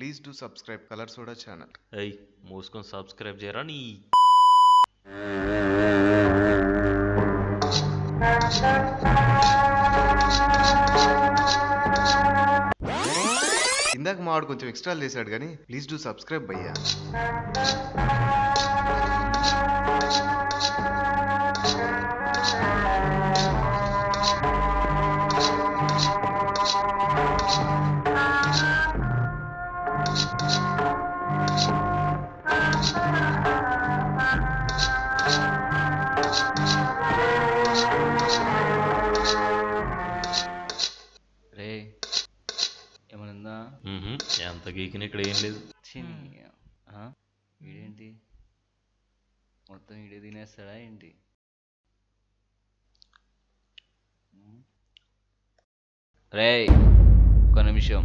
Please do subscribe colour soda channel. అయ్యి మూసుకొని subscribe చేయరా నీ. ఇందాక మావాడు కొంచెం ఎక్స్ట్రా చేశాడు కానీ ప్లీజ్ డూ సబ్స్క్రైబ్ భయ్యా. రే ఏమనుందా? ఎంత గీకిన ఇక్కడ ఏం లేదు. వీడేంటి మొత్తం వీడే తినేస్తాడా ఏంటి? రే ఒక నిమిషం.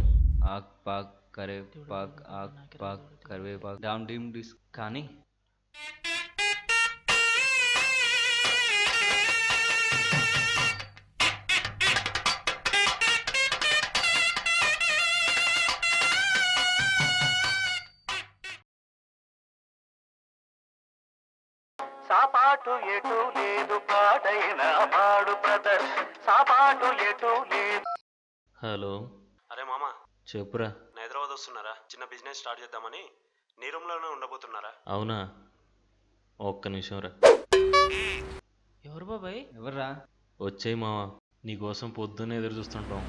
ఆక్ పాక్ కరేపాక్ ఆక్ పాక్ కరివేపాక్ డామ్ డీమ్ డిస్ కానీ సాపాటు ఎటు లేదు పాటైన పాడు బ్రదర్ సాపాటు ఎటు లేదు. హలో, అరే మామ, చెప్పురా. హైదరాబాద్ వస్తున్నారా? చిన్న బిజినెస్ స్టార్ట్ చేద్దామని. నీ రూమ్లోనే ఉండబోతున్నారా? అవునా, ఒక్క నిమిషం రా. ఎవరు బాబాయ్? ఎవర్రా? వచ్చేయి మావా, నీకోసం పొద్దున్నే ఎదురు చూస్తుంటాం.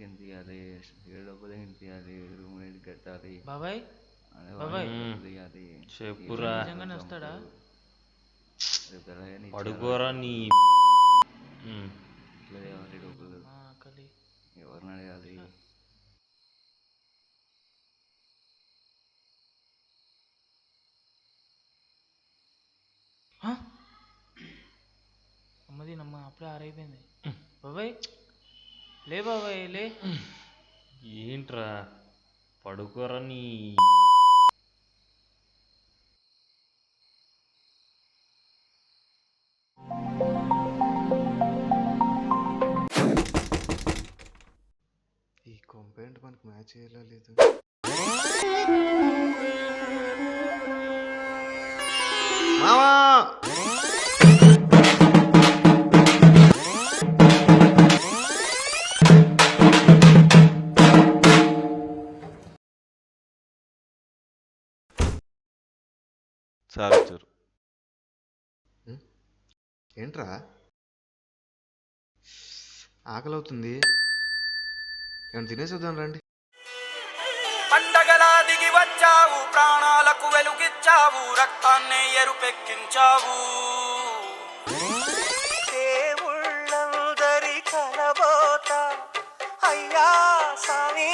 ఎంత తీయాలి? డబ్బులు ఎంత తీయాలి? రూమ్ ఎంత కట్టాలి? బాబాయ్ బాబాయ్ చెప్పురా. నిజంగానే వస్తాడా? పడుకోరా నీ. ఎవరి డబ్బులు ఎవరిని అడగాలి? అమ్మది నమ్మ అప్పుడే ఆరైపోయింది. బాబాయ్ లే బాబాయ్ లే. ఏంట్రా పడుకోరా నీ. ఈ కాంపౌండ్ మనకు మ్యాచ్ అయ్యేలా లేదు. మావా చాలు. ఏంట్రా ఆకలి అవుతుంది, ఏమైనా తినేసేద్దాం రండి. పండగలా దిగి వచ్చావు, ప్రాణాలకు వెలుగిచ్చావు, రక్తాన్నే ఎరుపెక్కించావు. దేవుళ్ళందరి కలబోత అయ్యా సామి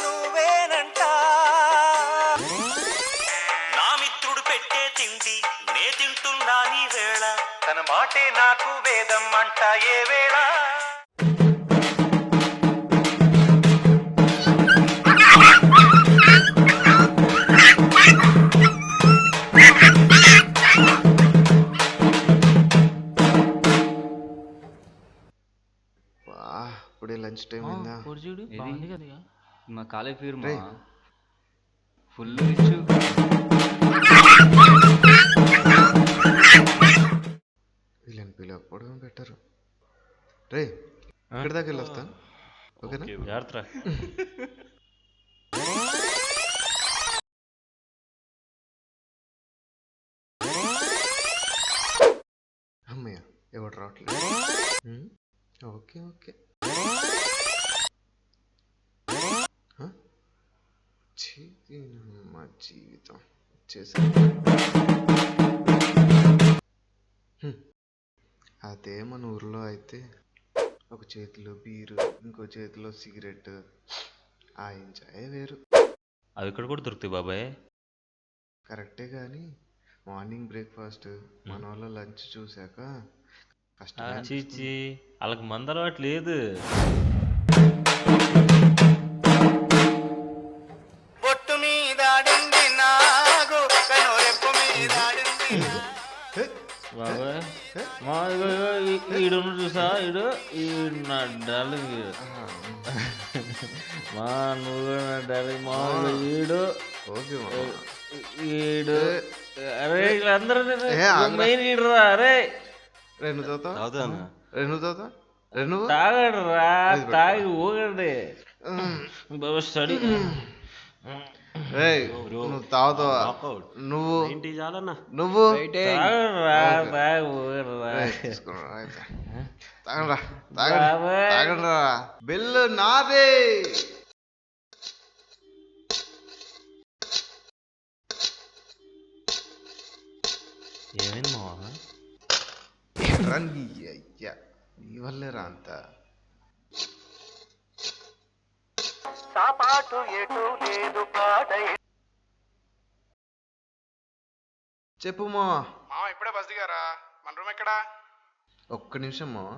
నువ్వేనంట. నా మిత్రుడు పెట్టే తిండి నే తింటున్నా నీ వేళ, తన మాటే నాకు వేదం అంట ఏ వేళ. ఇప్పుడే లంచ్ టైం అయిందా? చూడు బాగుంది కదా. మా కాలేజ్ ఫీర్ మా ఫుల్ రిచ్. వీళ్ళని పిలవకపోవడం బెటర్. రే ఇక్కడ దాకా వెళ్ళి వస్తాను, ఓకేనా? జాగ్రత్త. అమ్మయ్య ఎవడు రావట్లేదు. Okay okay. మా జీవితం వచ్చేసా. అదే మన ఊర్లో అయితే ఒక చేతిలో బీరు ఇంకో చేతిలో సిగరెట్, ఆ ఎంజాయ్ వేరు. అవి ఇక్కడ కూడా దొరుకుతాయి బాబాయ్. కరెక్టే కానీ మార్నింగ్ బ్రేక్ఫాస్ట్ మన వాళ్ళ లంచ్ చూసాక చీచి వాళ్ళకి మందు అలవాటు లేదు. బొట్టు మీద నాగు కను రెప్పు మీద బాబాయ్ మా ఈడు చూసా ఈడు నా డార్లింగ్ మా నువ్వు కూడా నా డార్లింగ్ మా ఈడు ఓకే ఈడు అరే వీళ్ళందరూ ఏ, ఆగ్రా. మెయిన్ ఈడురా అరే రెండు చదువుతావు అవుతానా రెండు చదువుతావు రెండు తాగడు రా తాగి ఊగండి స్టడీ ఏయ్, నువ్వు తాగుతావా Knockout. నువ్వు ఏంటి చాలన్నా నువ్వు తాగడు రా తాగి ఊగరా ఏయ్, తీసుకురా, అయితే. తాగండ్రా తాగండ్రా బిల్లు నాదే ఏమైంది మావా రండి అయ్యా నీ వల్లేరా అంత సాపాటు ఎటు లేదు పాట చెప్పు మావా మామ ఇప్పుడే బస్ దిగారా మన రూమ్ ఎక్కడా ఒక్క నిమిషం మావా